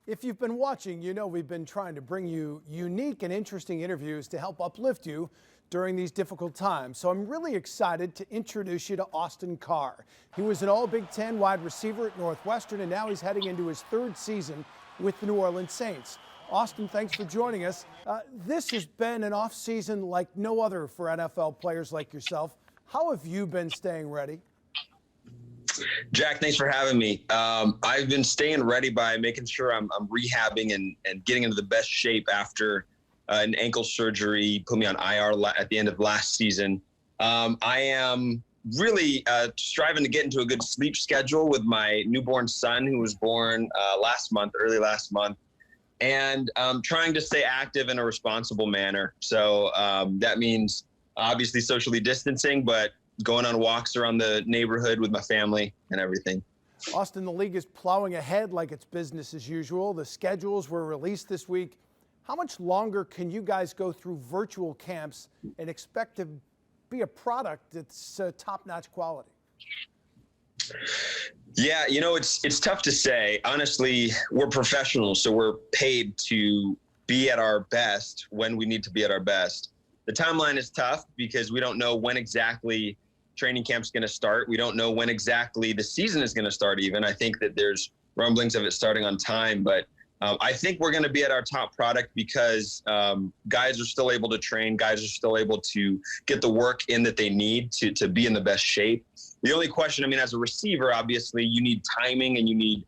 If you've been watching, you know we've been trying to bring you unique and interesting interviews to help uplift you during these difficult times. So I'm really excited to introduce you to Austin Carr. He was an all Big Ten wide receiver at Northwestern, and now he's heading into his third season with the New Orleans Saints. Austin, thanks for joining us. This has been an offseason like no other for NFL players like yourself. How have you been staying ready? Jack, thanks for having me. I've been staying ready by making sure I'm rehabbing and getting into the best shape after an ankle surgery, put me on IR at the end of last season. I am really striving to get into a good sleep schedule with my newborn son who was born early last month, and trying to stay active in a responsible manner. So that means obviously socially distancing, but going on walks around the neighborhood with my family and everything. Austin, the league is plowing ahead like it's business as usual. The schedules were released this week. How much longer can you guys go through virtual camps and expect to be a product that's top-notch quality? Yeah, it's tough to say. Honestly, we're professionals, so we're paid to be at our best when we need to be at our best. The timeline is tough because we don't know when exactly training camp's going to start. We don't know when exactly the season is going to start even. I think that there's rumblings of it starting on time, but I think we're going to be at our top product because guys are still able to train. Guys are still able to get the work in that they need to be in the best shape. The only question, as a receiver, obviously you need timing and you need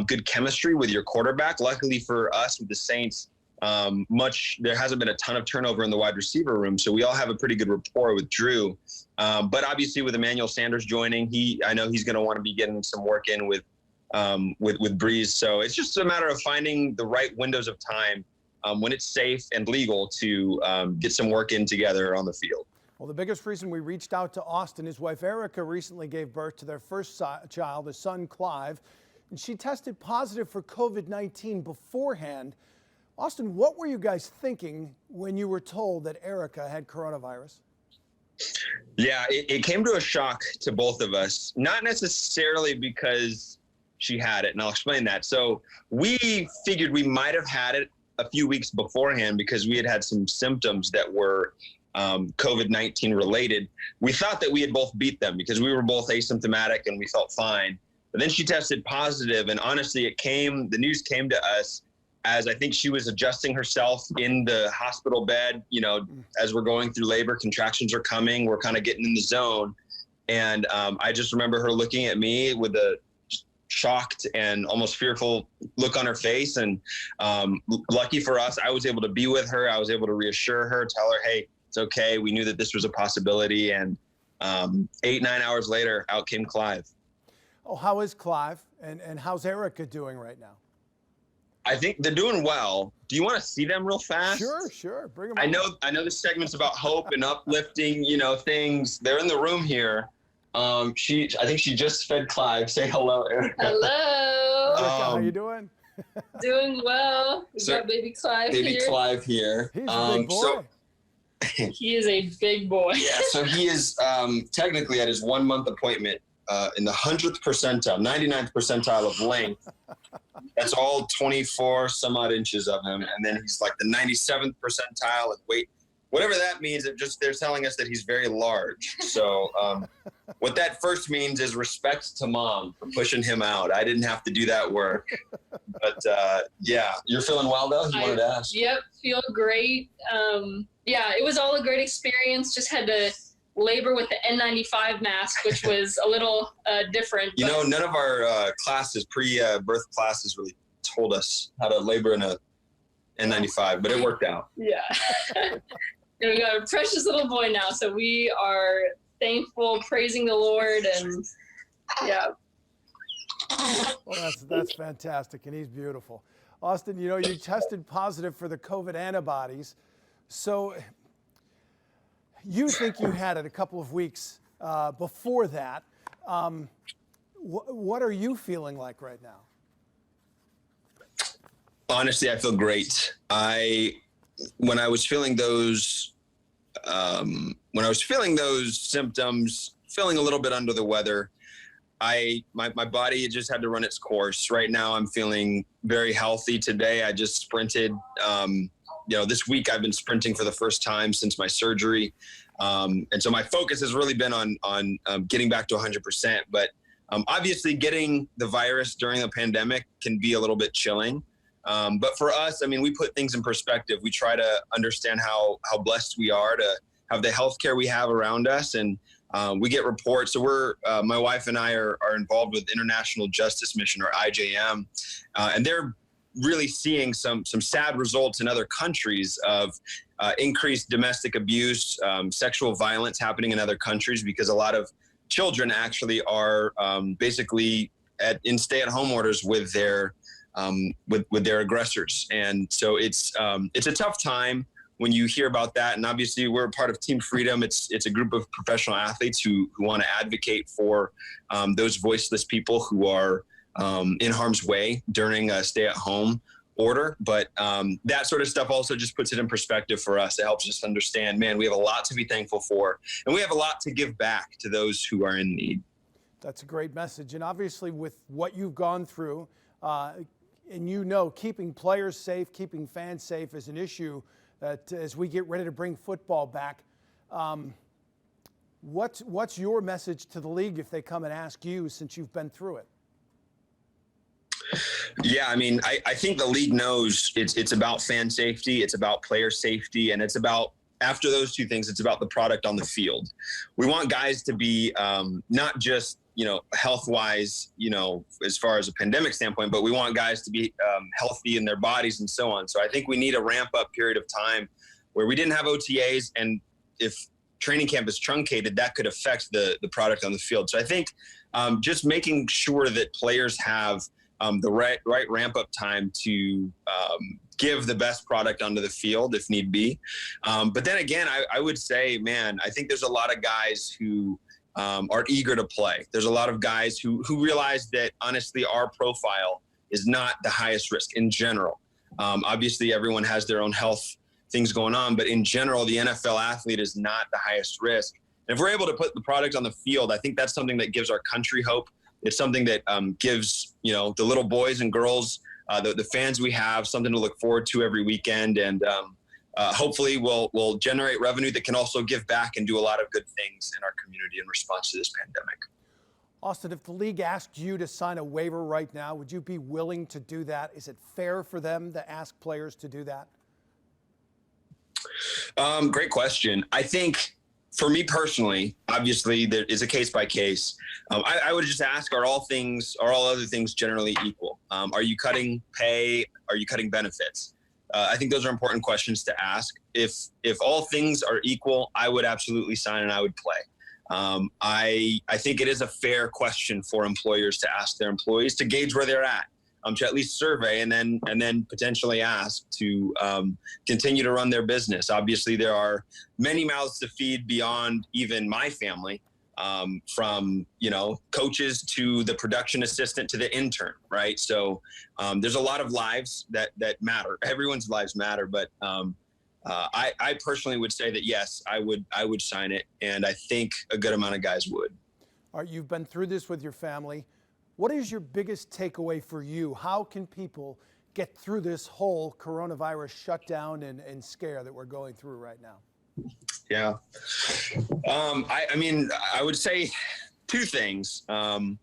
good chemistry with your quarterback. Luckily for us with the Saints, there hasn't been a ton of turnover in the wide receiver room, so we all have a pretty good rapport with Drew. But obviously with Emmanuel Sanders joining, I know he's going to want to be getting some work in with Breeze. So it's just a matter of finding the right windows of time when it's safe and legal to get some work in together on the field. Well, the biggest reason we reached out to Austin, his wife Erica recently gave birth to their first child, a son Clive, and she tested positive for COVID-19 beforehand. Austin, what were you guys thinking when you were told that Erica had coronavirus? Yeah, it came to a shock to both of us, not necessarily because she had it, and I'll explain that. So we figured we might have had it a few weeks beforehand because we had some symptoms that were COVID-19 related. We thought that we had both beat them because we were both asymptomatic and we felt fine. But then she tested positive, and honestly, the news came to us as I think she was adjusting herself in the hospital bed. As we're going through labor, contractions are coming, we're kind of getting in the zone. And I just remember her looking at me with a shocked and almost fearful look on her face. And lucky for us, I was able to be with her. I was able to reassure her, tell her, hey, it's okay. We knew that this was a possibility. And 8-9 hours later, out came Clive. Oh, how is Clive? And how's Erica doing right now? I think they're doing well. Do you want to see them real fast? Sure. Bring them on. I know this segment's about hope and uplifting, things. They're in the room here. I think she just fed Clive. Say hello, Erica. Hello. Erica, how you doing? Doing well. We got baby Clive here. Baby Clive here. He's a big boy. He is a big boy. Yeah, so he is technically at his 1 month appointment in the 100th percentile, 99th percentile of length. That's all 24 some odd inches of him. And then he's like the 97th percentile in weight. Whatever that means, they're telling us that he's very large. So what that first means is respect to mom for pushing him out. I didn't have to do that work. But yeah, you're feeling well though? You wanted to ask? Yep, feel great. Yeah, it was all a great experience. Just had to labor with the N95 mask, which was a little different. None of our classes, pre-birth classes really told us how to labor in a N95, but it worked out. Yeah. And we got a precious little boy now, so we are thankful, praising the Lord, and yeah. Well, that's fantastic, and he's beautiful. Austin, you tested positive for the COVID antibodies, so you think you had it a couple of weeks before that. What are you feeling like right now? Honestly, I feel great. When I was feeling those symptoms, feeling a little bit under the weather, my body just had to run its course. Right now, I'm feeling very healthy. Today, I just sprinted. This week I've been sprinting for the first time since my surgery, and so my focus has really been on getting back to 100%. But obviously, getting the virus during a pandemic can be a little bit chilling. But for us, I mean, we put things in perspective. We try to understand how blessed we are to have the healthcare we have around us, and we get reports. So my wife and I are involved with International Justice Mission, or IJM, and they're really seeing some sad results in other countries of increased domestic abuse, sexual violence happening in other countries, because a lot of children actually are basically in stay-at-home orders with their aggressors. And so it's a tough time when you hear about that. And obviously we're a part of Team Freedom. It's a group of professional athletes who want to advocate for those voiceless people who are in harm's way during a stay-at-home order. But that sort of stuff also just puts it in perspective for us. It helps us understand, man, we have a lot to be thankful for, and we have a lot to give back to those who are in need. That's a great message. And obviously with what you've gone through, and keeping players safe, keeping fans safe is an issue that as we get ready to bring football back. What's your message to the league if they come and ask you, since you've been through it? Yeah, I mean, I think the league knows it's about fan safety, it's about player safety, and it's about, after those two things, it's about the product on the field. We want guys to be not just, health-wise, as far as a pandemic standpoint, but we want guys to be healthy in their bodies and so on. So I think we need a ramp-up period of time where we didn't have OTAs, and if training camp is truncated, that could affect the product on the field. So I think just making sure that players have the right ramp-up time to give the best product onto the field if need be. But then again, I would say, man, I think there's a lot of guys who are eager to play. There's a lot of guys who realize that, honestly, our profile is not the highest risk in general. Obviously, everyone has their own health things going on, but in general, the NFL athlete is not the highest risk. And if we're able to put the product on the field, I think that's something that gives our country hope. It's something that gives, the little boys and girls, the fans we have, something to look forward to every weekend. And hopefully we'll generate revenue that can also give back and do a lot of good things in our community in response to this pandemic. Austin, if the league asked you to sign a waiver right now, would you be willing to do that? Is it fair for them to ask players to do that? Great question. I think, for me personally, obviously there is a case by case. I would just ask, are all other things generally equal? Are you cutting pay? Are you cutting benefits? I think those are important questions to ask. If all things are equal, I would absolutely sign and I would play. I think it is a fair question for employers to ask their employees to gauge where they're at, to at least survey and then potentially ask to continue to run their business. Obviously, there are many mouths to feed beyond even my family, from coaches to the production assistant to the intern, right? So there's a lot of lives that matter. Everyone's lives matter, but I personally would say that yes, I would sign it, and I think a good amount of guys would. All right, you've been through this with your family. What is your biggest takeaway for you? How can people get through this whole coronavirus shutdown and scare that we're going through right now? Yeah. I mean, I would say two things. And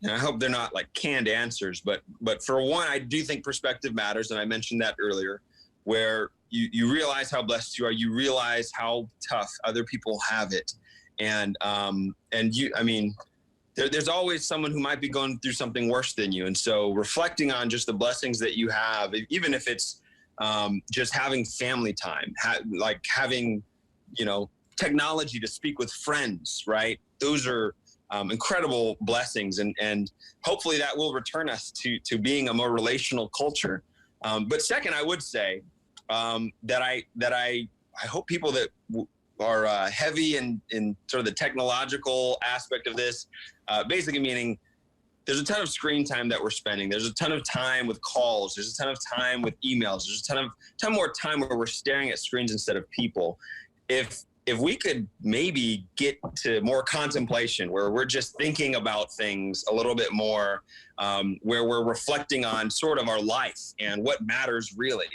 I hope they're not like canned answers, but for one, I do think perspective matters. And I mentioned that earlier, where you realize how blessed you are. You realize how tough other people have it. There's always someone who might be going through something worse than you. And so reflecting on just the blessings that you have, even if it's just having family time, having, technology to speak with friends, right? Those are incredible blessings. And hopefully that will return us to being a more relational culture. But second, I would say that I hope people that are heavy in sort of the technological aspect of this, basically meaning there's a ton of screen time that we're spending. There's a ton of time with calls. There's a ton of time with emails. There's a ton more time where we're staring at screens instead of people. If if we could maybe get to more contemplation, where we're just thinking about things a little bit more, where we're reflecting on sort of our life and what matters really.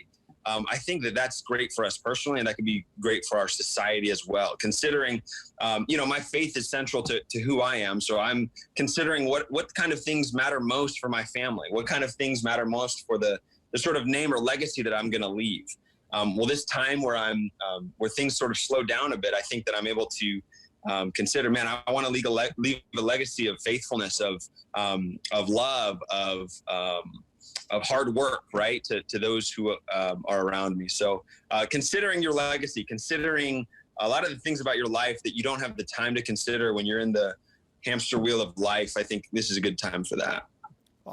I think that that's great for us personally, and that could be great for our society as well. Considering, my faith is central to who I am. So I'm considering what kind of things matter most for my family, what kind of things matter most for the sort of name or legacy that I'm going to leave. Well, this time where where things sort of slow down a bit, I think that I'm able to consider, man, I want to leave a legacy of faithfulness, of love, of hard work, right, to those who are around me. So considering your legacy, considering a lot of the things about your life that you don't have the time to consider when you're in the hamster wheel of life, I think this is a good time for that.